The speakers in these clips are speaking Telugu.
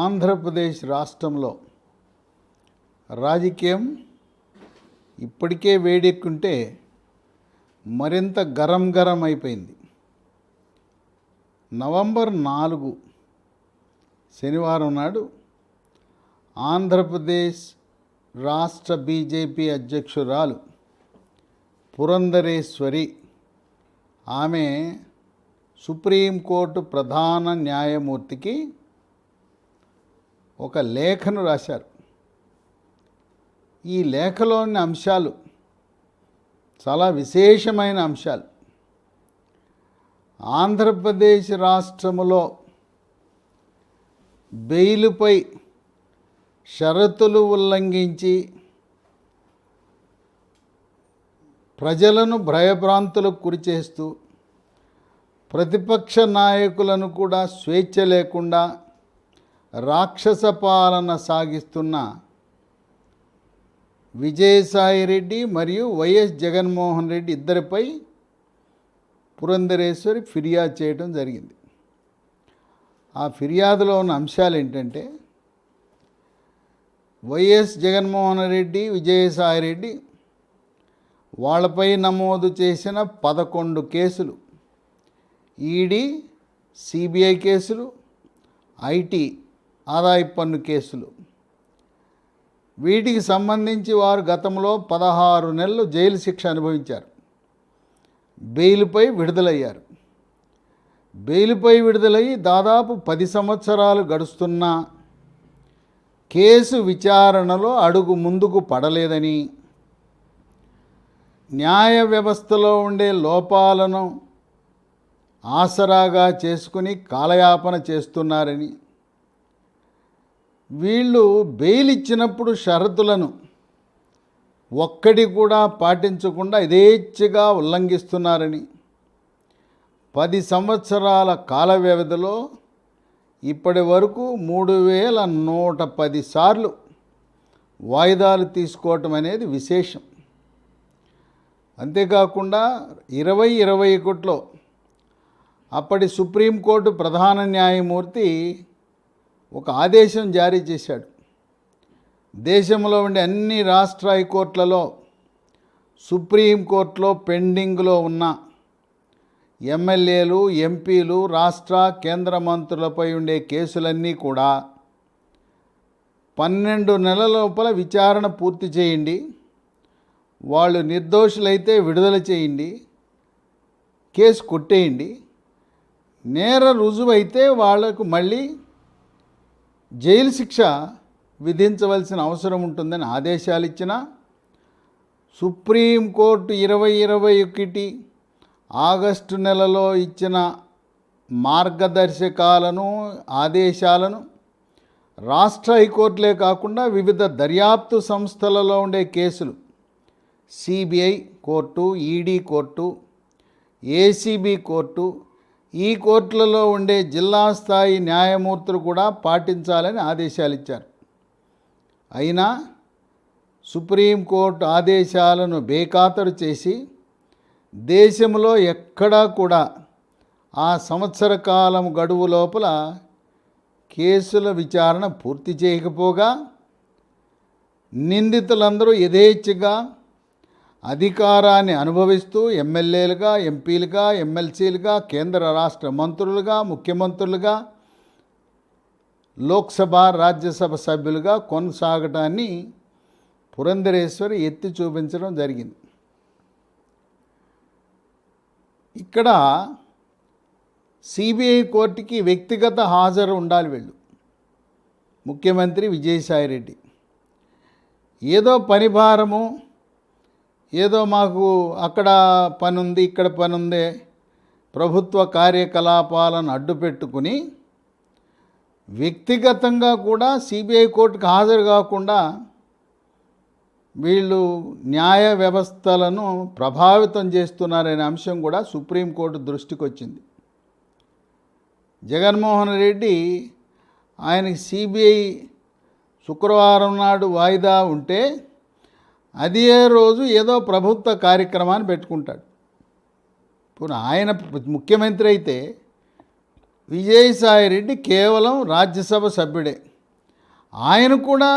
ఆంధ్రప్రదేశ్ రాష్ట్రంలో రాజకీయం ఇప్పటికే వేడెక్కుంటే మరింత గరం అయిపోయింది. నవంబర్ 4 శనివారం నాడు ఆంధ్రప్రదేశ్ రాష్ట్ర బీజేపీ అధ్యక్షురాలు పురంధరేశ్వరి ఆమె సుప్రీంకోర్టు ప్రధాన న్యాయమూర్తికి ఒక లేఖను రాశారు. ఈ లేఖలోని అంశాలు చాలా విశేషమైన అంశాలు. ఆంధ్రప్రదేశ్ రాష్ట్రములో బెయిలుపై షరతులు ఉల్లంఘించి ప్రజలను భయభ్రాంతులకు గురిచేస్తూ ప్రతిపక్ష నాయకులను కూడా స్వేచ్ఛ లేకుండా రాక్షస పాలన సాగిస్తున్న విజయసాయిరెడ్డి మరియు వైఎస్ జగన్మోహన్ రెడ్డి ఇద్దరిపై పురంధరేశ్వరి ఫిర్యాదు చేయడం జరిగింది. ఆ ఫిర్యాదులో ఉన్న అంశాలు ఏంటంటే, వైఎస్ జగన్మోహన్ రెడ్డి, విజయసాయిరెడ్డి వాళ్ళపై నమోదు చేసిన 11 కేసులు, ఈడీ, సిబిఐ కేసులు, ఐటీ ఆదాయపు పన్ను కేసులు. వీటికి సంబంధించి వారు గతంలో 16 నెలలు జైలు శిక్ష అనుభవించారు. బెయిల్పై విడుదలయ్యారు. బెయిల్పై విడుదలయ్యి దాదాపు 10 సంవత్సరాలు గడుస్తున్నా కేసు విచారణలో అడుగు ముందుకు పడలేదని, న్యాయ వ్యవస్థలో ఉండే లోపాలను ఆసరాగా చేసుకుని కాలయాపన చేస్తున్నారని, వీళ్ళు బెయిల్ ఇచ్చినప్పుడు షరతులను ఒక్కటి కూడా పాటించకుండా యథేచ్ఛగా ఉల్లంఘిస్తున్నారని, 10 సంవత్సరాల కాల వ్యవధిలో ఇప్పటి వరకు 3110 సార్లు వాయిదాలు తీసుకోవటం అనేది విశేషం. అంతేకాకుండా 2021లో అప్పటి సుప్రీంకోర్టు ప్రధాన న్యాయమూర్తి ఒక ఆదేశం జారీ చేశాడు. దేశంలో ఉండే అన్ని రాష్ట్ర హైకోర్టులలో సుప్రీంకోర్టులో పెండింగ్లో ఉన్న ఎమ్మెల్యేలు, ఎంపీలు, రాష్ట్ర కేంద్ర మంత్రులపై ఉండే కేసులన్నీ కూడా 12 నెలల లోపల విచారణ పూర్తి చేయండి, వాళ్ళు నిర్దోషులైతే విడుదల చేయండి, కేసు కొట్టేయండి, నేర రుజువైతే వాళ్లకు మళ్ళీ జైలు శిక్ష విధించవలసిన అవసరం ఉంటుందని ఆదేశాలు ఇచ్చిన సుప్రీంకోర్టు 2021 ఆగస్టు నెలలో ఇచ్చిన మార్గదర్శకాలను, ఆదేశాలను రాష్ట్ర హైకోర్టులే కాకుండా వివిధ దర్యాప్తు సంస్థలలో ఉండే కేసులు, CBI court, ED court, ACB court, ఈ కోర్టులలో ఉండే జిల్లా స్థాయి న్యాయమూర్తులు కూడా పాటించాలని ఆదేశాలు ఇచ్చారు. అయినా సుప్రీంకోర్టు ఆదేశాలను బేఖాతరు చేసి దేశంలో ఎక్కడా కూడా ఆ సంవత్సర కాలం గడువు లోపల కేసుల విచారణ పూర్తి చేయకపోగా నిందితులందరూ యథేచ్ఛగా అధికారాన్ని అనుభవిస్తూ ఎమ్మెల్యేలుగా, ఎంపీలుగా, ఎమ్మెల్సీలుగా, కేంద్ర రాష్ట్ర మంత్రులుగా, ముఖ్యమంత్రులుగా, లోక్సభ, రాజ్యసభ సభ్యులుగా కొనసాగటాన్ని పురంధరేశ్వరి ఎత్తి చూపించడం జరిగింది. ఇక్కడ సిబిఐ కోర్టుకి వ్యక్తిగత హాజరు ఉండాలి. వీళ్ళు ముఖ్యమంత్రి విజయసాయిరెడ్డి ఏదో పని భారము, ఏదో మాకు అక్కడ పని ఉంది, ఇక్కడ పని ఉంది, ప్రభుత్వ కార్యకలాపాలను అడ్డుపెట్టుకుని వ్యక్తిగతంగా కూడా సిబిఐ కోర్టుకు హాజరు కాకుండా వీళ్ళు న్యాయ వ్యవస్థలను ప్రభావితం చేస్తున్నారనే అంశం కూడా సుప్రీంకోర్టు దృష్టికి వచ్చింది. జగన్మోహన్ రెడ్డి ఆయనకి సిబిఐ శుక్రవారం నాడు వాయిదా ఉంటే అదే రోజు ఏదో ప్రభుత్వ కార్యక్రమాన్ని పెట్టుకుంటాడు. ఇప్పుడు ఆయన ముఖ్యమంత్రి అయితే విజయసాయిరెడ్డి కేవలం రాజ్యసభ సభ్యుడే. ఆయన కూడా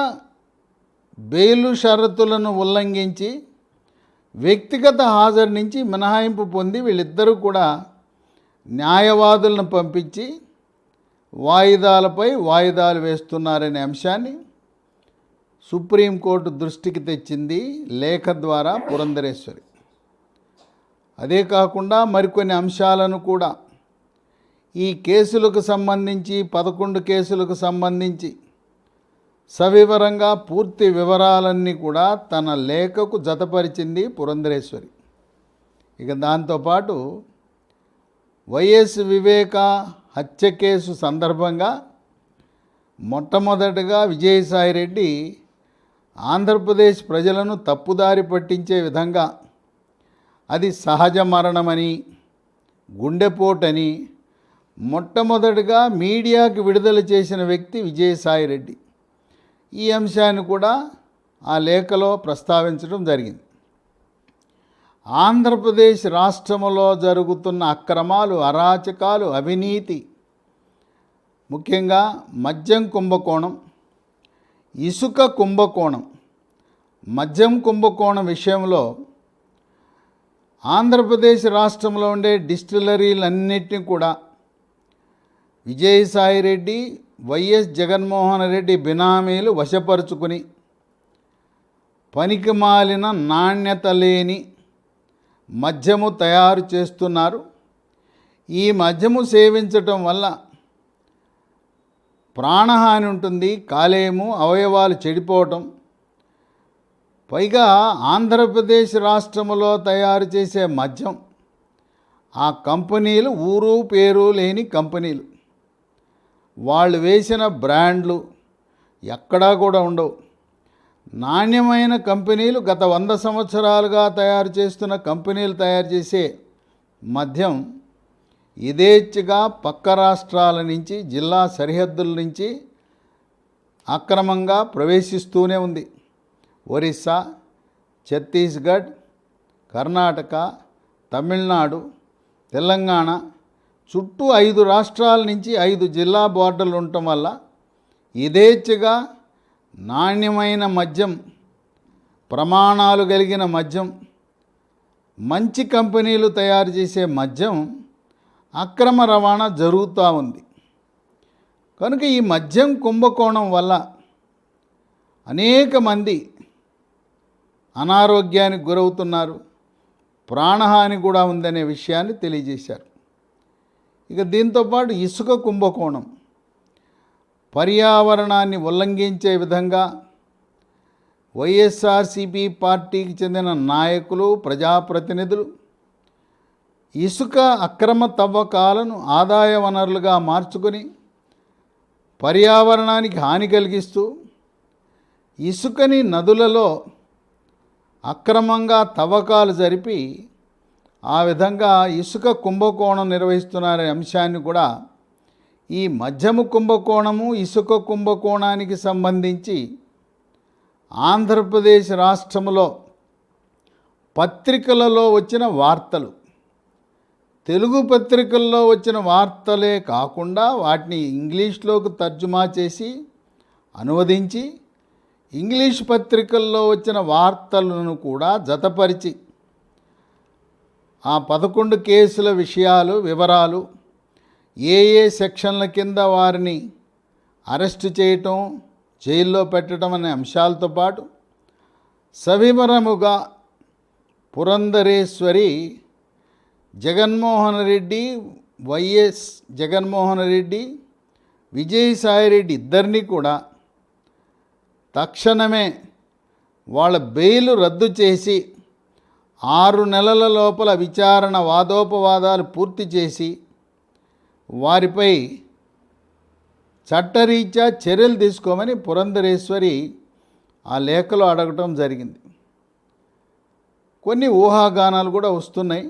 బెయిలు షరతులను ఉల్లంఘించి వ్యక్తిగత హాజరు నుంచి మినహాయింపు పొంది వీళ్ళిద్దరూ కూడా న్యాయవాదులను పంపించి వాయిదాలపై వాయిదాలు వేస్తున్నారనే అంశాన్ని సుప్రీంకోర్టు దృష్టికి తెచ్చింది లేఖ ద్వారా పురంధరేశ్వరి. అదే కాకుండా మరికొన్ని అంశాలను కూడా ఈ కేసులకు సంబంధించి 11 కేసులకు సంబంధించి సవివరంగా పూర్తి వివరాలన్నీ కూడా తన లేఖకు జతపరిచింది పురంధరేశ్వరి. ఇక దాంతోపాటు వైఎస్ వివేక హత్య కేసు సందర్భంగా మొట్టమొదటగా విజయసాయిరెడ్డి ఆంధ్రప్రదేశ్ ప్రజలను తప్పుదారి పట్టించే విధంగా అది సహజ మరణమని, గుండెపోటని మొట్టమొదటిగా మీడియాకి విడుదల చేసిన వ్యక్తి విజయసాయిరెడ్డి. ఈ అంశాన్ని కూడా ఆ లేఖలో ప్రస్తావించడం జరిగింది. ఆంధ్రప్రదేశ్ రాష్ట్రంలో జరుగుతున్న అక్రమాలు, అరాచకాలు, అవినీతి, ముఖ్యంగా మద్యం కుంభకోణం, ఇసుక కుంభకోణం, మద్యం కుంభకోణం విషయంలో ఆంధ్రప్రదేశ్ రాష్ట్రంలో ఉండే డిస్టిలరీలన్నింటినీ కూడా విజయసాయిరెడ్డి, వైఎస్ జగన్మోహన్ రెడ్డి బినామీలు వశపరుచుకుని పనికిమాలిన నాణ్యత లేని మద్యము తయారు చేస్తున్నారు. ఈ మద్యము సేవించటం వల్ల ప్రాణహాని ఉంటుంది, కాలేయము, అవయవాలు చెడిపోవటం. పైగా ఆంధ్రప్రదేశ్ రాష్ట్రంలో తయారు చేసే మద్యం, ఆ కంపెనీలు ఊరు పేరు లేని కంపెనీలు. వాళ్ళు వేసిన బ్రాండ్లు ఎక్కడా కూడా ఉండవు. నాణ్యమైన కంపెనీలు, గత 100 సంవత్సరాలుగా తయారు చేస్తున్న కంపెనీలు తయారు చేసే మద్యం యథేచ్ఛగా పక్క రాష్ట్రాల నుంచి, జిల్లా సరిహద్దుల నుంచి అక్రమంగా ప్రవేశిస్తూనే ఉంది. ఒరిస్సా, ఛత్తీస్గఢ్, కర్ణాటక, తమిళనాడు, తెలంగాణ చుట్టూ 5 రాష్ట్రాల నుంచి 5 జిల్లా బోర్డర్లు ఉండటం వల్ల యథేచ్ఛగా నాణ్యమైన మద్యం, ప్రమాణాలు కలిగిన మద్యం, మంచి కంపెనీలు తయారు చేసే మద్యం అక్రమ రవాణా జరుగుతూ ఉంది. కనుక ఈ మద్యం కుంభకోణం వల్ల అనేక మంది అనారోగ్యానికి గురవుతున్నారు, ప్రాణహాని కూడా ఉందనే విషయాన్ని తెలియజేశారు. ఇక దీంతోపాటు ఇసుక కుంభకోణం, పర్యావరణాన్ని ఉల్లంఘించే విధంగా వైఎస్ఆర్సీపీ పార్టీకి చెందిన నాయకులు, ప్రజాప్రతినిధులు ఇసుక అక్రమ తవ్వకాలను ఆదాయ వనరులుగా మార్చుకొని పర్యావరణానికి హాని కలిగిస్తూ ఇసుకని నదులలో అక్రమంగా తవ్వకాలు జరిపి ఆ విధంగా ఇసుక కుంభకోణం నిర్వహిస్తున్నారనే అంశాన్ని కూడా ఈ మద్యము కుంభకోణము, ఇసుక కుంభకోణానికి సంబంధించి ఆంధ్రప్రదేశ్ రాష్ట్రంలో పత్రికలలో వచ్చిన వార్తలు, తెలుగు పత్రికల్లో వచ్చిన వార్తలే కాకుండా వాటిని ఇంగ్లీష్లోకి తర్జుమా చేసి అనువదించి ఇంగ్లీష్ పత్రికల్లో వచ్చిన వార్తలను కూడా జతపరిచి ఆ 11 కేసుల విషయాలు, వివరాలు, ఏ సెక్షన్ల కింద వారిని అరెస్టు చేయటం, జైల్లో పెట్టడం అనే అంశాలతో పాటు సవివరముగా పురంధరేశ్వరి జగన్మోహన్ రెడ్డి, వైఎస్ జగన్మోహన్ రెడ్డి, విజయసాయిరెడ్డి ఇద్దరినీ కూడా తక్షణమే వాళ్ళ బెయిల్ రద్దు చేసి 6 నెలల లోపల విచారణ, వాదోపవాదాలు పూర్తి చేసి వారిపై చట్టరీత్యా చర్యలు తీసుకోమని పురంధరేశ్వరి ఆ లేఖలో అడగటం జరిగింది. కొన్ని ఊహాగానాలు కూడా వస్తున్నాయి.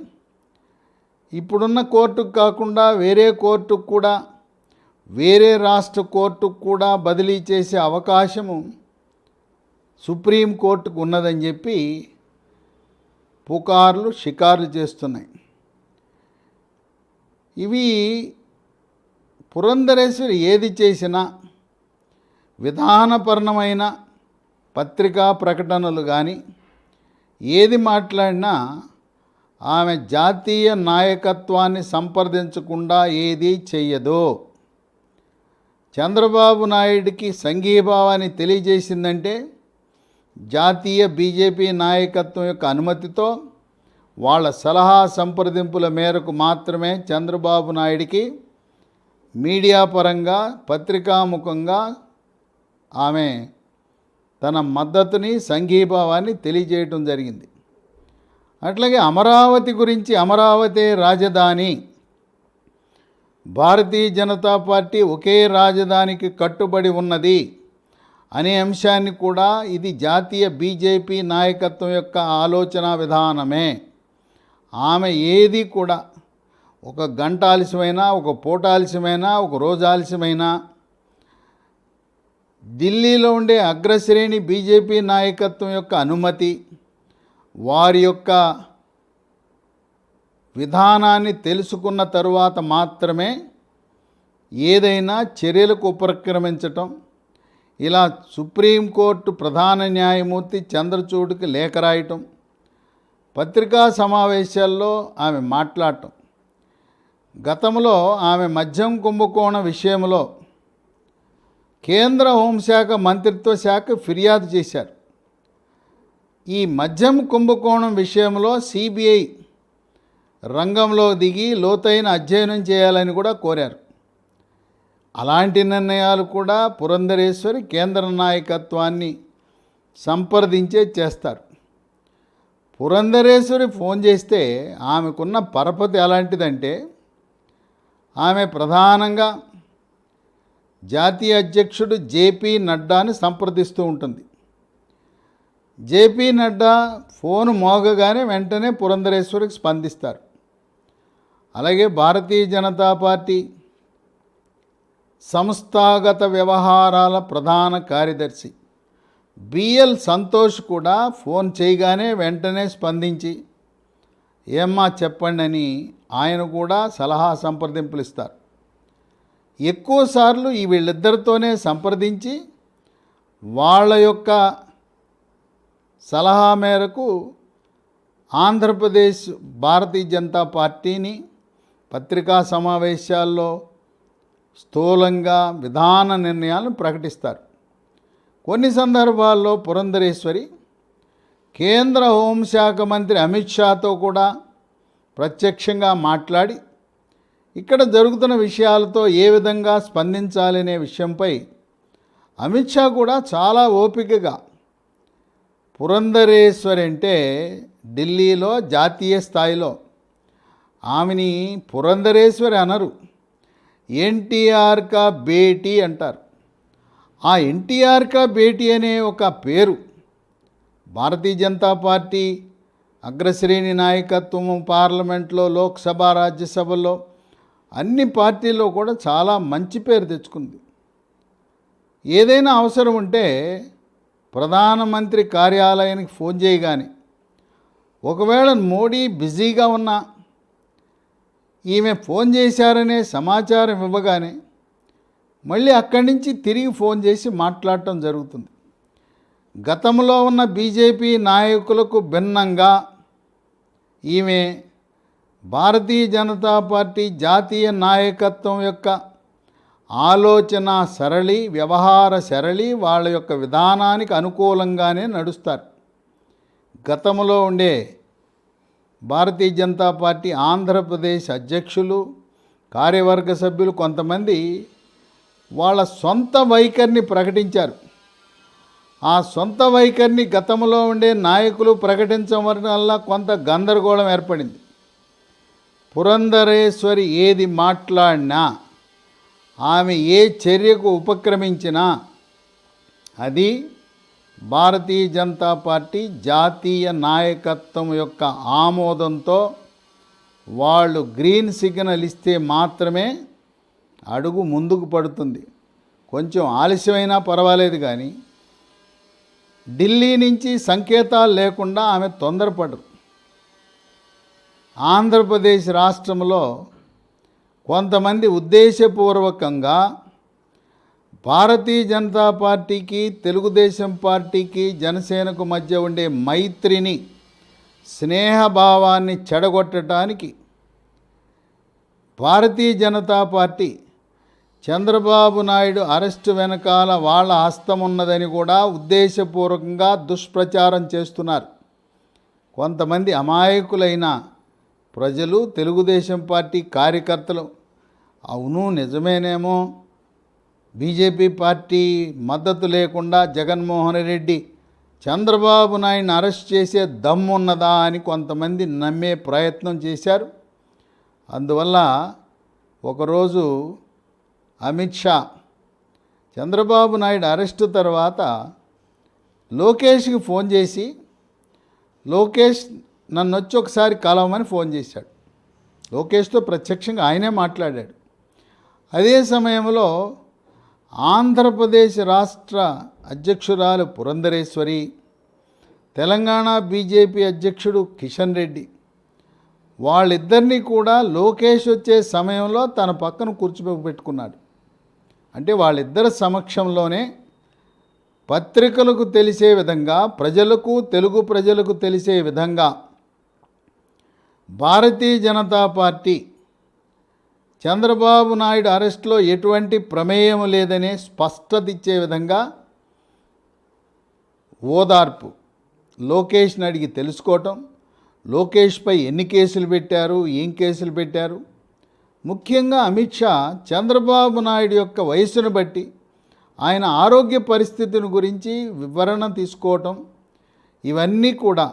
ఇప్పుడున్న కోర్టుకు కాకుండా వేరే కోర్టుకు కూడా, వేరే రాష్ట్ర కోర్టుకు కూడా బదిలీ చేసే అవకాశము సుప్రీంకోర్టుకు ఉన్నదని చెప్పి పుకార్లు, షికార్లు చేస్తున్నాయి. ఇవి పురంధరేశ్వరి ఏది చేసినా విధానపరమైన పత్రికా ప్రకటనలు కానీ ఏది మాట్లాడినా ఆమె జాతీయ నాయకత్వాన్ని సంప్రదించకుండా ఏదీ చెయ్యదు. చంద్రబాబు నాయుడికి సంఘీభావాన్ని తెలియజేసిందంటే జాతీయ బీజేపీ నాయకత్వం యొక్క అనుమతితో వాళ్ళ సలహా సంప్రదింపుల మేరకు మాత్రమే చంద్రబాబు నాయుడికి మీడియా పరంగా పత్రికాముఖంగా ఆమె తన మద్దతుని సంఘీభావాన్ని తెలియజేయటం జరిగింది. అట్లాగే అమరావతి గురించి, అమరావతి రాజధాని, భారతీయ జనతా పార్టీ ఒకే రాజధానికి కట్టుబడి ఉన్నది అనే అంశాన్ని కూడా ఇది జాతీయ బీజేపీ నాయకత్వం యొక్క ఆలోచన విధానమే. ఆమె ఏది కూడా ఒక గంట ఆలస్యమైనా, ఒక పూట ఆలస్యమైనా, ఒక రోజు ఆలస్యమైనా ఢిల్లీలో ఉండే అగ్రశ్రేణి బీజేపీ నాయకత్వం యొక్క అనుమతి, వారి యొక్క విధానాన్ని తెలుసుకున్న తరువాత మాత్రమే ఏదైనా చర్యలకు ఉపక్రమించటం. ఇలా సుప్రీంకోర్టు ప్రధాన న్యాయమూర్తి చంద్రచూడ్కి లేఖ రాయటం, పత్రికా సమావేశాల్లో ఆమె మాట్లాడటం. గతంలో ఆమె మద్యం కుంభకోణం విషయంలో కేంద్ర హోంశాఖ మంత్రిత్వ శాఖ ఫిర్యాదు చేశారు. ఈ మద్యం కుంభకోణం విషయంలో సిబిఐ రంగంలో దిగి లోతైన అధ్యయనం చేయాలని కూడా కోరారు. అలాంటి నిర్ణయాలు కూడా పురంధరేశ్వరి కేంద్ర నాయకత్వాన్ని సంప్రదించే చేస్తారు. పురంధరేశ్వరి ఫోన్ చేస్తే ఆమెకున్న పరపతి ఎలాంటిదంటే ఆమె ప్రధానంగా జాతీయ అధ్యక్షుడు జేపీ నడ్డాని సంప్రదిస్తూ ఉంటుంది. జేపీ నడ్డా ఫోన్ మోగగానే వెంటనే పురంధరేశ్వరికి స్పందిస్తారు. అలాగే భారతీయ జనతా పార్టీ సంస్థాగత వ్యవహారాల ప్రధాన కార్యదర్శి బిఎల్ సంతోష్ కూడా ఫోన్ చేయగానే వెంటనే స్పందించి ఏమ్మా చెప్పండి అని ఆయన కూడా సలహా సంప్రదింపులు ఇస్తారు. ఎక్కువసార్లు ఈ వీళ్ళిద్దరితోనే సంప్రదించి వాళ్ళ యొక్క సలహా మేరకు ఆంధ్రప్రదేశ్ భారతీయ జనతా పార్టీని పత్రికా సమావేశాల్లో స్థూలంగా విధాన నిర్ణయాలను ప్రకటిస్తారు. కొన్ని సందర్భాల్లో పురంధరేశ్వరి కేంద్ర హోంశాఖ మంత్రి అమిత్ షాతో కూడా ప్రత్యక్షంగా మాట్లాడి ఇక్కడ జరుగుతున్న విషయాలతో ఏ విధంగా స్పందించాలనే విషయంపై అమిత్ షా కూడా చాలా ఓపికగా, పురంధరేశ్వరి అంటే ఢిల్లీలో జాతీయ స్థాయిలో ఆమెని పురంధరేశ్వరి అనరు, ఎన్టీఆర్ కా బేటీ అంటారు. ఆ ఎన్టీఆర్ కా బేటీ అనే ఒక పేరు భారతీయ జనతా పార్టీ అగ్రశ్రేణి నాయకత్వము పార్లమెంట్లో, లోక్సభ, రాజ్యసభలో అన్ని పార్టీల్లో కూడా చాలా మంచి పేరు తెచ్చుకుంది. ఏదైనా అవసరం ఉంటే ప్రధానమంత్రి కార్యాలయానికి ఫోన్ చేయగానే, ఒకవేళ మోడీ బిజీగా ఉన్నా ఈమె ఫోన్ చేశారనే సమాచారం ఇవ్వగానే మళ్ళీ అక్కడి నుంచి తిరిగి ఫోన్ చేసి మాట్లాడటం జరుగుతుంది. గతంలో ఉన్న బీజేపీ నాయకులకు భిన్నంగా ఈమె భారతీయ జనతా పార్టీ జాతీయ నాయకత్వం యొక్క ఆలోచన సరళి, వ్యవహార సరళి, వాళ్ళ యొక్క విధానానికి అనుకూలంగానే నడుస్తారు. గతంలో ఉండే భారతీయ జనతా పార్టీ ఆంధ్రప్రదేశ్ అధ్యక్షులు, కార్యవర్గ సభ్యులు కొంతమంది వాళ్ళ సొంత వైఖరిని ప్రకటించారు. ఆ సొంత వైఖరిని గతంలో ఉండే నాయకులు ప్రకటించడం వల్ల కొంత గందరగోళం ఏర్పడింది. పురంధరేశ్వరి ఏది మాట్లాడినా, ఆమె ఏ చర్యకు ఉపక్రమించినా అది భారతీయ జనతా పార్టీ జాతీయ నాయకత్వం యొక్క ఆమోదంతో వాళ్ళు గ్రీన్ సిగ్నల్ ఇస్తే మాత్రమే అడుగు ముందుకు పడుతుంది. కొంచెం ఆలస్యమైనా పర్వాలేదు, కానీ ఢిల్లీ నుంచి సంకేతాలు లేకుండా ఆమె తొందరపడరు. ఆంధ్రప్రదేశ్ రాష్ట్రంలో కొంతమంది ఉద్దేశపూర్వకంగా భారతీయ జనతా పార్టీకి, తెలుగుదేశం పార్టీకి, జనసేనకు మధ్య ఉండే మైత్రిని, స్నేహభావాన్ని చెడగొట్టడానికి భారతీయ జనతా పార్టీ చంద్రబాబు నాయుడు అరెస్టు వెనకాల వాళ్ళ హస్తం ఉన్నదని కూడా ఉద్దేశపూర్వకంగా దుష్ప్రచారం చేస్తున్నారు. కొంతమంది అమాయకులైన ప్రజలు, తెలుగుదేశం పార్టీ కార్యకర్తలు అవును నిజమేనేమో, బీజేపీ పార్టీ మద్దతు లేకుండా జగన్మోహన్ రెడ్డి చంద్రబాబు నాయుడిని అరెస్ట్ చేసే దమ్మున్నదా అని కొంతమంది నమ్మే ప్రయత్నం చేశారు. అందువల్ల ఒకరోజు అమిత్ షా చంద్రబాబు నాయుడు అరెస్టు తర్వాత లోకేష్కి ఫోన్ చేసి, లోకేష్ నన్ను వచ్చి ఒకసారి కలవమని ఫోన్ చేశాడు. లోకేష్తో ప్రత్యక్షంగా ఆయనే మాట్లాడాడు. అదే సమయంలో ఆంధ్రప్రదేశ్ రాష్ట్ర అధ్యక్షురాలు పురంధరేశ్వరి, తెలంగాణ బీజేపీ అధ్యక్షుడు కిషన్ రెడ్డి, వాళ్ళిద్దరినీ కూడా లోకేష్ వచ్చే సమయంలో తన పక్కన కూర్చోబెట్టుకున్నాడు. అంటే వాళ్ళిద్దరి సమక్షంలోనే పత్రికలకు తెలిసే విధంగా, ప్రజలకు, తెలుగు ప్రజలకు తెలిసే విధంగా భారతీయ జనతా పార్టీ చంద్రబాబు నాయుడు అరెస్టులో ఎటువంటి ప్రమేయం లేదనే స్పష్టత ఇచ్చే విధంగా ఓదార్పు, లోకేష్ని అడిగి తెలుసుకోవటం, లోకేష్పై ఎన్ని కేసులు పెట్టారు, ఏం కేసులు పెట్టారు, ముఖ్యంగా అమిత్ షా చంద్రబాబు నాయుడు యొక్క వయసును బట్టి ఆయన ఆరోగ్య పరిస్థితిని గురించి వివరణ తీసుకోవటం, ఇవన్నీ కూడా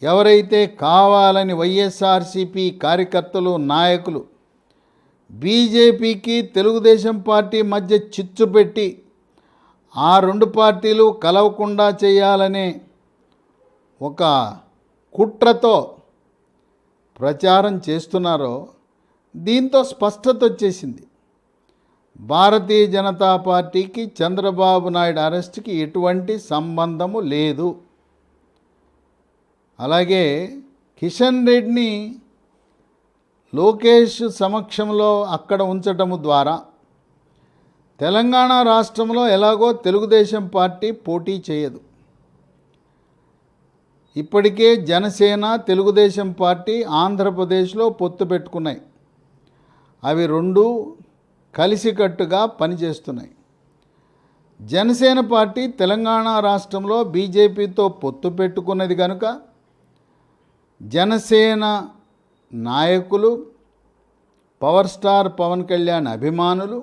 ఎవరైతే కావాలని వైఎస్ఆర్సీపీ కార్యకర్తలు, నాయకులు బీజేపీకి, తెలుగుదేశం పార్టీ మధ్య చిచ్చు పెట్టి ఆ రెండు పార్టీలు కలవకుండా చేయాలనే ఒక కుట్రతో ప్రచారం చేస్తున్నారో, దీంతో స్పష్టత వచ్చేసింది. భారతీయ జనతా పార్టీకి చంద్రబాబు నాయుడు అరెస్ట్కి ఎటువంటి సంబంధము లేదు. అలాగే కిషన్ రెడ్డిని లోకేష్ సమక్షంలో అక్కడ ఉంచటము ద్వారా తెలంగాణ రాష్ట్రంలో ఎలాగో తెలుగుదేశం పార్టీ పోటీ చేయదు. ఇప్పటికే జనసేన, తెలుగుదేశం పార్టీ ఆంధ్రప్రదేశ్లో పొత్తు పెట్టుకున్నాయి. అవి రెండు కలిసికట్టుగా పనిచేస్తున్నాయి. జనసేన పార్టీ తెలంగాణ రాష్ట్రంలో బీజేపీతో పొత్తు పెట్టుకున్నది కనుక జనసేన నాయకులు, పవర్ స్టార్ పవన్ కళ్యాణ్ అభిమానులు,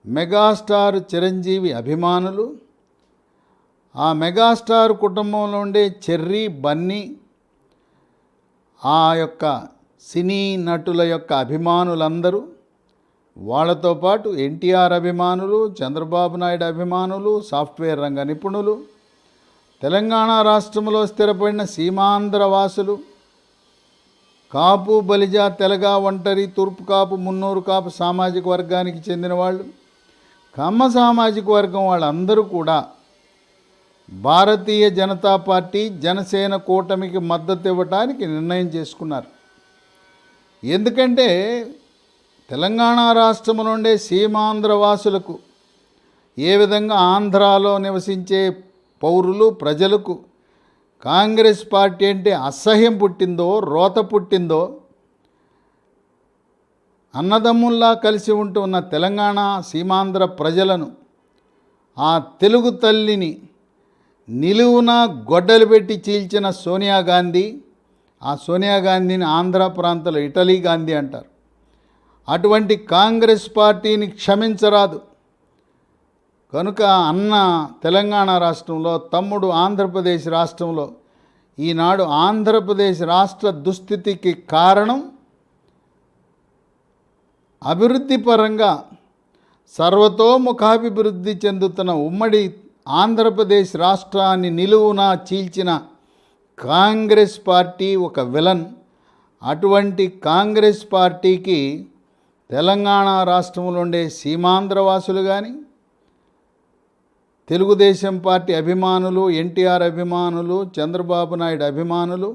మెగాస్టార్ చిరంజీవి అభిమానులు, ఆ మెగాస్టార్ కుటుంబంలో ఉండే చెర్రీ, బన్నీ, ఆ యొక్క సినీ నటుల యొక్క అభిమానులందరూ, వాళ్ళతో పాటు ఎన్టీఆర్ అభిమానులు, చంద్రబాబు నాయుడు అభిమానులు, సాఫ్ట్వేర్ రంగ నిపుణులు, తెలంగాణ రాష్ట్రంలో స్థిరపడిన సీమాంధ్ర వాసులు, కాపు, బలిజ, తెలగ, ఒంటరి, తూర్పు కాపు, మున్నూరు కాపు సామాజిక వర్గానికి చెందిన వాళ్ళు, కమ్మ సామాజిక వర్గం వాళ్ళందరూ కూడా భారతీయ జనతా పార్టీ, జనసేన కూటమికి మద్దతు ఇవ్వడానికి నిర్ణయం చేసుకున్నారు. ఎందుకంటే తెలంగాణ రాష్ట్రం నుండే సీమాంధ్ర వాసులకు ఏ విధంగా ఆంధ్రాలో నివసించే పౌరులు, ప్రజలకు కాంగ్రెస్ పార్టీ అంటే అసహ్యం పుట్టిందో, రోత పుట్టిందో, అన్నదమ్ముల్లా కలిసి ఉంటున్న తెలంగాణ సీమాంధ్ర ప్రజలను, ఆ తెలుగు తల్లిని నిలువున గొడ్డలు పెట్టి చీల్చిన సోనియా గాంధీ, ఆ సోనియా గాంధీని ఆంధ్ర ప్రాంతంలో ఇటలీ గాంధీ అంటారు, అటువంటి కాంగ్రెస్ పార్టీని క్షమించరాదు. కనుక అన్న తెలంగాణ రాష్ట్రంలో, తమ్ముడు ఆంధ్రప్రదేశ్ రాష్ట్రంలో, ఈనాడు ఆంధ్రప్రదేశ్ రాష్ట్ర దుస్థితికి కారణం అభివృద్ధి పరంగా సర్వతోముఖాభివృద్ధి చెందుతున్న ఉమ్మడి ఆంధ్రప్రదేశ్ రాష్ట్రాన్ని నిలువున చీల్చిన కాంగ్రెస్ పార్టీ ఒక విలన్. అటువంటి కాంగ్రెస్ పార్టీకి తెలంగాణ రాష్ట్రంలో ఉండే సీమాంధ్రవాసులు కానీ, తెలుగుదేశం పార్టీ అభిమానులు, ఎన్టీఆర్ అభిమానులు, చంద్రబాబు నాయుడు అభిమానులు,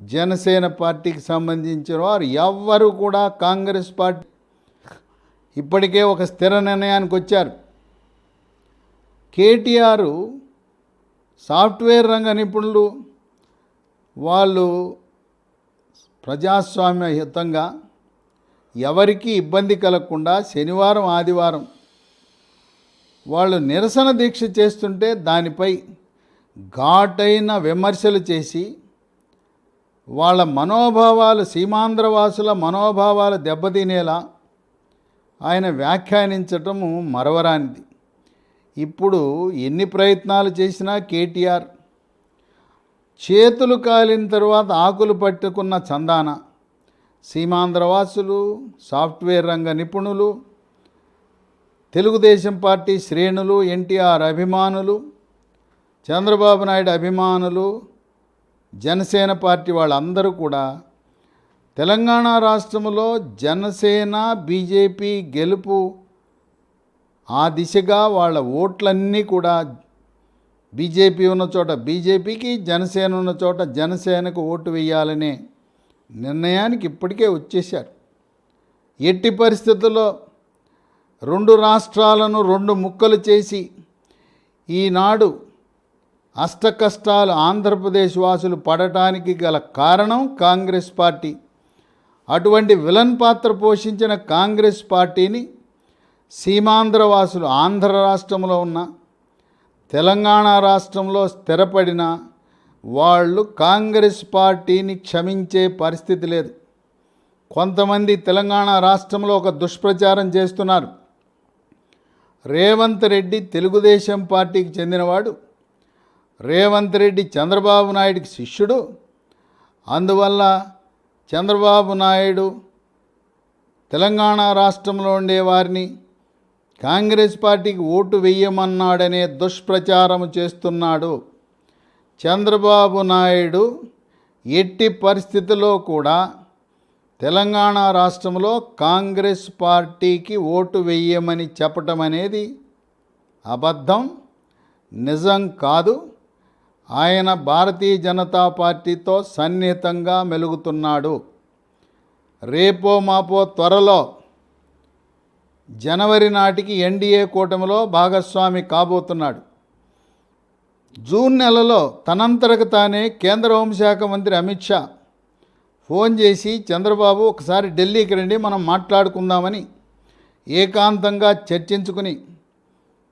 జనసేన పార్టీకి సంబంధించిన వారు ఎవ్వరు కూడా కాంగ్రెస్ పార్టీ ఇప్పటికే ఒక స్థిర నిర్ణయానికి వచ్చారు. కేటీఆర్ సాఫ్ట్వేర్ రంగ నిపుణులు, వాళ్ళు ప్రజాస్వామ్యయుతంగా ఎవరికీ ఇబ్బంది కలగకుండా శనివారం ఆదివారం వాళ్ళు నిరసన దీక్ష చేస్తుంటే దానిపై ఘాటైన విమర్శలు చేసి వాళ్ళ మనోభావాలు, సీమాంధ్రవాసుల మనోభావాలు దెబ్బతినేలా ఆయన వ్యాఖ్యానించటము మరవరానిది. ఇప్పుడు ఎన్ని ప్రయత్నాలు చేసినా కేటీఆర్ చేతులు కాలిన తర్వాత ఆకులు పట్టుకున్న చందాన సీమాంధ్రవాసులు, సాఫ్ట్వేర్ రంగ నిపుణులు, తెలుగుదేశం పార్టీ శ్రేణులు, ఎన్టీఆర్ అభిమానులు, చంద్రబాబు నాయుడు అభిమానులు, జనసేన పార్టీ వాళ్ళందరూ కూడా తెలంగాణ రాష్ట్రంలో జనసేన బీజేపీ గెలుపు ఆ దిశగా వాళ్ళ ఓట్లన్నీ కూడా బీజేపీ ఉన్న చోట బీజేపీకి, జనసేన ఉన్న చోట జనసేనకు ఓటు వేయాలనే నిర్ణయానికి ఇప్పటికే వచ్చేశారు. ఎట్టి పరిస్థితుల్లో రెండు రాష్ట్రాలను రెండు ముక్కలు చేసి ఈనాడు అష్టకష్టాలు ఆంధ్రప్రదేశ్ వాసులు పడటానికి గల కారణం కాంగ్రెస్ పార్టీ. అటువంటి విలన్ పాత్ర పోషించిన కాంగ్రెస్ పార్టీని సీమాంధ్ర వాసులు ఆంధ్ర రాష్ట్రంలో ఉన్న, తెలంగాణ రాష్ట్రంలో స్థిరపడిన వాళ్ళు కాంగ్రెస్ పార్టీని క్షమించే పరిస్థితి లేదు. కొంతమంది తెలంగాణ రాష్ట్రంలో ఒక దుష్ప్రచారం చేస్తున్నారు. రేవంత్ రెడ్డి తెలుగుదేశం పార్టీకి చెందినవాడు, రేవంత్ రెడ్డి చంద్రబాబు నాయుడికి శిష్యుడు, అందువల్ల చంద్రబాబు నాయుడు తెలంగాణ రాష్ట్రంలో ఉండేవారిని కాంగ్రెస్ పార్టీకి ఓటు వేయమన్నాడనే దుష్ప్రచారం చేస్తున్నాడు. చంద్రబాబు నాయుడు ఎట్టి పరిస్థితుల్లో కూడా తెలంగాణ రాష్ట్రంలో కాంగ్రెస్ పార్టీకి ఓటు వేయమని చెప్పటం అనేది అబద్ధం, నిజం కాదు. ఆయన భారతీయ జనతా పార్టీతో సన్నిహితంగా మెలుగుతున్నాడు. రేపో మాపో త్వరలో జనవరి నాటికి ఎన్డీఏ కూటమిలో భాగస్వామి కాబోతున్నాడు. జూన్ నెలలో తనంతరకు తానే కేంద్ర హోంశాఖ మంత్రి అమిత్ షా ఫోన్ చేసి, చంద్రబాబు ఒకసారి ఢిల్లీకి రండి, మనం మాట్లాడుకుందామని ఏకాంతంగా చర్చించుకుని,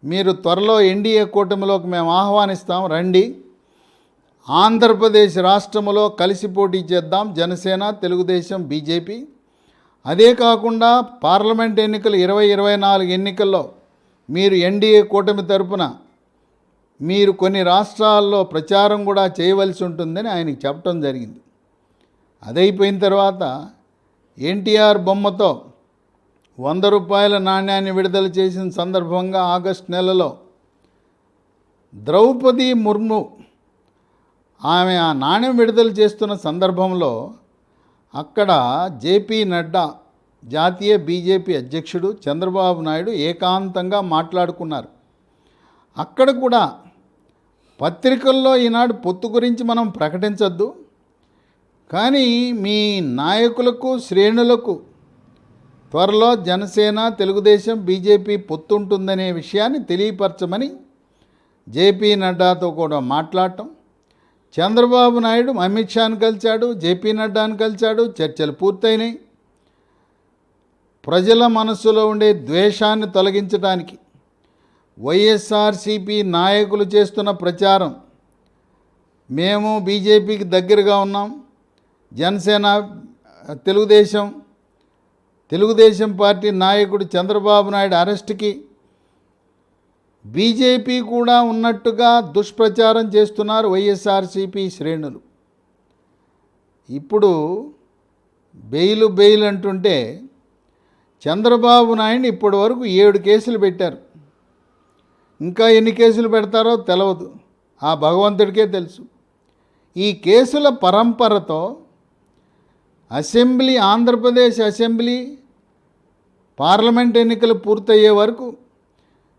మీరు త్వరలో ఎన్డీఏ కూటమిలోకి మేము ఆహ్వానిస్తాం, రండి, ఆంధ్రప్రదేశ్ రాష్ట్రంలో కలిసి పోటీ చేద్దాం, జనసేన, తెలుగుదేశం, బీజేపీ. అదే కాకుండా పార్లమెంట్ ఎన్నికలు 2024 ఎన్నికల్లో మీరు ఎన్డీఏ కూటమి తరపున మీరు కొన్ని రాష్ట్రాల్లో ప్రచారం కూడా చేయవలసి ఉంటుందని ఆయనకి చెప్పడం జరిగింది. అదైపోయిన తర్వాత ఎన్టీఆర్ బొమ్మతో 100 రూపాయల నాణ్యాన్ని విడుదల చేసిన సందర్భంగా ఆగస్టు నెలలో ద్రౌపది ముర్ము ఆమె ఆ నాణ్యం విడుదల చేస్తున్న సందర్భంలో అక్కడ జేపీ నడ్డా, జాతీయ బీజేపీ అధ్యక్షుడు, చంద్రబాబు నాయుడు ఏకాంతంగా మాట్లాడుకున్నారు. అక్కడ కూడా పత్రికల్లో ఈనాడు పొత్తు గురించి మనం ప్రకటించద్దు, కానీ మీ నాయకులకు, శ్రేణులకు త్వరలో జనసేన, తెలుగుదేశం, బీజేపీ పొత్తు ఉంటుందనే విషయాన్ని తెలియపరచమని జేపీ నడ్డాతో కూడా మాట్లాడటం. చంద్రబాబు నాయుడు అమిత్ షాను కలిశాడు, జేపీ నడ్డాను కలిశాడు, చర్చలు పూర్తయినాయి. ప్రజల మనస్సులో ఉండే ద్వేషాన్ని తొలగించడానికి వైఎస్ఆర్సీపీ నాయకులు చేస్తున్న ప్రచారం, మేము బీజేపీకి దగ్గరగా ఉన్నాం, జనసేన, తెలుగుదేశం పార్టీ నాయకుడు చంద్రబాబు నాయుడు అరెస్ట్కి బీజేపీ కూడా ఉన్నట్టుగా దుష్ప్రచారం చేస్తున్నారు వైఎస్ఆర్సీపీ శ్రేణులు. ఇప్పుడు బెయిల్ అంటుంటే చంద్రబాబు నాయుడిని ఇప్పటి వరకు 7 కేసులు పెట్టారు. ఇంకా ఎన్ని కేసులు పెడతారో తెలియదు, ఆ భగవంతుడికే తెలుసు. ఈ కేసుల పరంపరతో ఆంధ్రప్రదేశ్ అసెంబ్లీ, పార్లమెంట్ ఎన్నికలు పూర్తయ్యే వరకు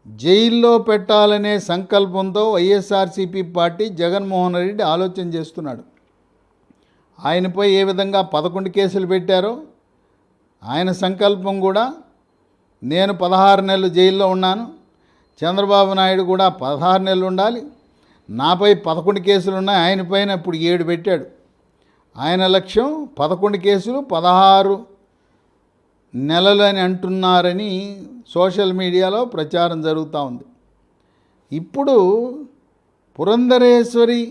జైల్లో పెట్టాలనే సంకల్పంతో వైఎస్ఆర్సీపీ పార్టీ, జగన్మోహన్ రెడ్డి ఆలోచన చేస్తున్నాడు. ఆయనపై ఏ విధంగా 11 కేసులు పెట్టారో ఆయన సంకల్పం కూడా నేను 16 నెలలు జైల్లో ఉన్నాను, చంద్రబాబు నాయుడు కూడా 16 నెలలు ఉండాలి, నాపై 11 కేసులు ఉన్నాయి, ఆయన పైన ఇప్పుడు 7 పెట్టాడు. ఆయన లక్ష్యం 11 కేసులు 16 నెలలు అని అంటున్నారని సోషల్ మీడియాలో ప్రచారం జరుగుతూ ఉంది. ఇప్పుడు పురంధరేశ్వరి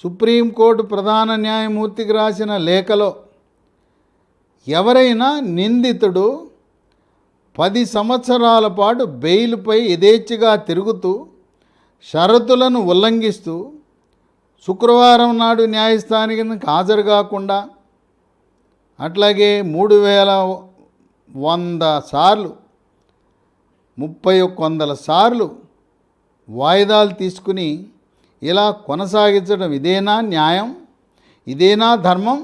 సుప్రీంకోర్టు ప్రధాన న్యాయమూర్తికి రాసిన లేఖలో ఎవరైనా నిందితుడు 10 సంవత్సరాల పాటు బెయిల్పై యథేచ్ఛగా తిరుగుతూ షరతులను ఉల్లంఘిస్తూ శుక్రవారం నాడు న్యాయస్థానానికి హాజరు కాకుండా అట్లాగే 3100 సార్లు 3100 సార్లు వాయిదాలు తీసుకుని ఇలా కొనసాగించడం ఇదేనా న్యాయం, ఇదేనా ధర్మం,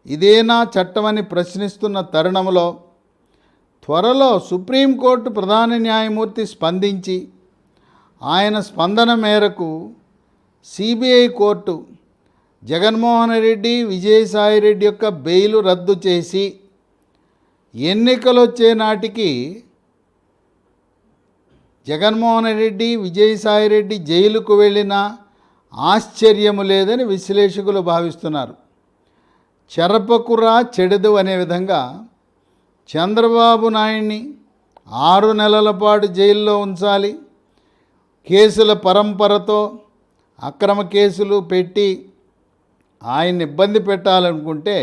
ఇదేనా చట్టమని ప్రశ్నిస్తున్న తరుణంలో త్వరలో సుప్రీంకోర్టు ప్రధాన న్యాయమూర్తి స్పందించి ఆయన స్పందన మేరకు సిబిఐ కోర్టు జగన్మోహన్ రెడ్డి, విజయసాయిరెడ్డి యొక్క బెయిలు రద్దు చేసి ఎన్నికలు వచ్చే నాటికి జగన్మోహన్ రెడ్డి, విజయసాయిరెడ్డి జైలుకు వెళ్ళినా ఆశ్చర్యము లేదని విశ్లేషకులు భావిస్తున్నారు. చెరపకురా చెడదు అనే విధంగా చంద్రబాబు నాయుడిని 6 నెలల పాటు జైల్లో ఉంచాలి, కేసుల పరంపరతో అక్రమ కేసులు పెట్టి ఆయన్ని ఇబ్బంది పెట్టాలనుకుంటే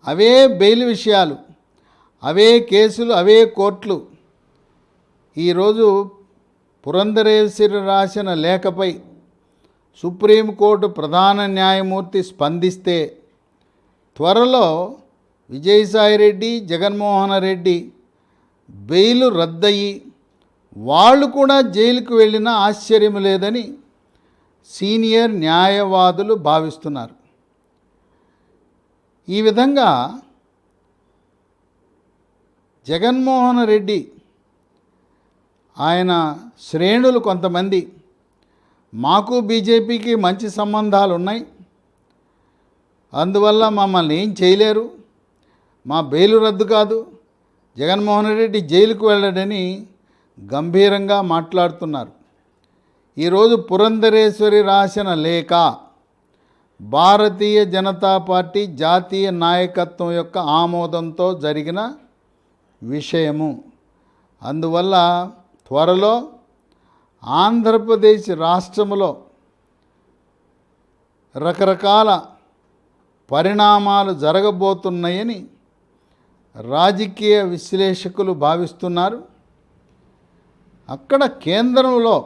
అవే బెయిల్ విషయాలు, అవే కేసులు, అవే కోర్టులు ఈరోజు పురంధరేశ్వరి రాసిన లేఖపై సుప్రీంకోర్టు ప్రధాన న్యాయమూర్తి స్పందిస్తే త్వరలో విజయసాయిరెడ్డి, జగన్మోహన్ రెడ్డి బెయిలు రద్దయి వాళ్ళు కూడా జైలుకు వెళ్ళినా ఆశ్చర్యం లేదని సీనియర్ న్యాయవాదులు భావిస్తున్నారు. ఈ విధంగా జగన్మోహన్ రెడ్డి ఆయన శ్రేణులు కొంతమంది మాకు బీజేపీకి మంచి సంబంధాలు ఉన్నాయి, అందువల్ల మమ్మల్ని ఏం చేయలేరు, మా బెయిలు రద్దు కాదు, జగన్మోహన్ రెడ్డి జైలుకు వెళ్ళడని గంభీరంగా మాట్లాడుతున్నారు. ఈరోజు పురంధరేశ్వరి రాసిన లేఖ భారతీయ జనతా పార్టీ జాతీయ నాయకత్వం యొక్క ఆమోదంతో జరిగిన విషయము. అందువల్ల త్వరలో ఆంధ్రప్రదేశ్ రాష్ట్రంలో రకరకాల పరిణామాలు జరగబోతున్నాయని రాజకీయ విశ్లేషకులు భావిస్తున్నారు. అక్కడ కేంద్రంలో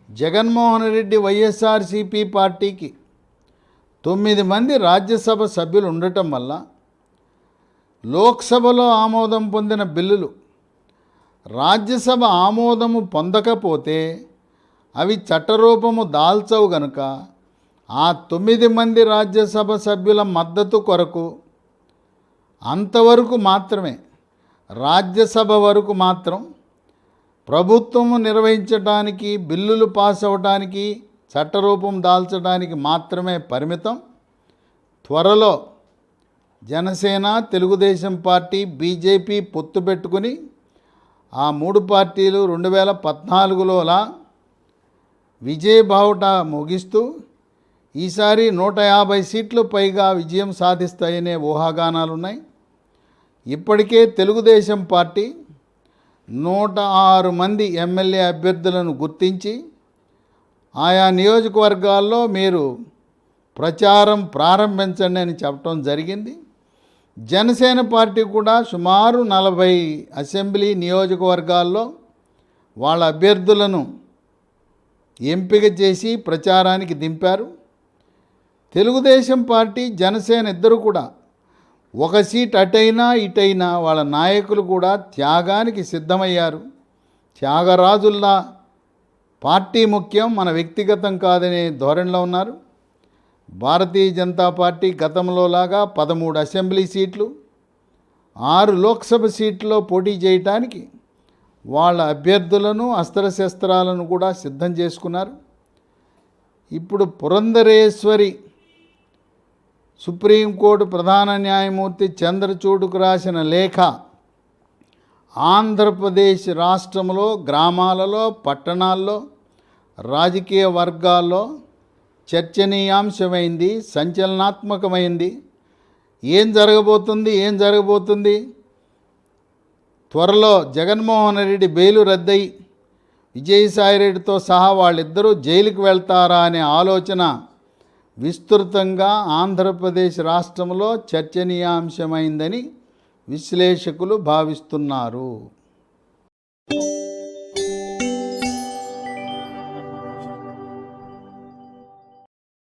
జగన్మోహన్ రెడ్డి వైఎస్ఆర్సీపీ పార్టీకి 9 మంది రాజ్యసభ సభ్యులు ఉండటం వల్ల లోక్సభలో ఆమోదం పొందిన బిల్లులు రాజ్యసభ ఆమోదము పొందకపోతే అవి చట్టరూపము దాల్చవు గనుక ఆ 9 మంది రాజ్యసభ సభ్యుల మద్దతు కొరకు అంతవరకు మాత్రమే, రాజ్యసభ వరకు మాత్రం ప్రభుత్వము నిర్వహించడానికి, బిల్లులు పాస్ అవ్వడానికి, చట్టరూపం దాల్చడానికి మాత్రమే పరిమితం. త్వరలో జనసేన, తెలుగుదేశం పార్టీ, బీజేపీ పొత్తు పెట్టుకుని ఆ 3 పార్టీలు 2014లోలా విజయబావుట ముగిస్తూ ఈసారి 150 సీట్లు పైగా విజయం సాధిస్తాయనే ఊహాగానాలున్నాయి. ఇప్పటికే తెలుగుదేశం పార్టీ 106 మంది ఎమ్మెల్యే అభ్యర్థులను గుర్తించి ఆయా నియోజకవర్గాల్లో మీరు ప్రచారం ప్రారంభించండి అని చెప్పడం జరిగింది. జనసేన పార్టీ కూడా సుమారు 40 అసెంబ్లీ నియోజకవర్గాల్లో వాళ్ళ అభ్యర్థులను ఎంపిక చేసి ప్రచారానికి దింపారు. తెలుగుదేశం పార్టీ, జనసేన ఇద్దరు కూడా 1 సీట్ అటైనా ఇటైనా వాళ్ళ నాయకులు కూడా త్యాగానికి సిద్ధమయ్యారు. త్యాగరాజుల్లా పార్టీ ముఖ్యం, మన వ్యక్తిగతం కాదనే ధోరణిలో ఉన్నారు. భారతీయ జనతా పార్టీ గతంలో లాగా 13 అసెంబ్లీ సీట్లు, 6 లోక్సభ సీట్లలో పోటీ చేయటానికి వాళ్ళ అభ్యర్థులను, అస్త్రశస్త్రాలను కూడా సిద్ధం చేసుకున్నారు. ఇప్పుడు పురంధరేశ్వరి సుప్రీంకోర్టు ప్రధాన న్యాయమూర్తి చంద్రచూడ్కు రాసిన లేఖ ఆంధ్రప్రదేశ్ రాష్ట్రంలో గ్రామాలలో, పట్టణాల్లో, రాజకీయ వర్గాల్లో చర్చనీయాంశమైంది, సంచలనాత్మకమైంది. ఏం జరగబోతుంది? త్వరలో జగన్మోహన్ రెడ్డి బెయిలు రద్దయి విజయసాయిరెడ్డితో సహా వాళ్ళిద్దరూ జైలుకు వెళ్తారా అనే ఆలోచన విస్తృతంగా ఆంధ్రప్రదేశ్ రాష్ట్రంలో చర్చనీయాంశమైందని విశ్లేషకులు భావిస్తున్నారు.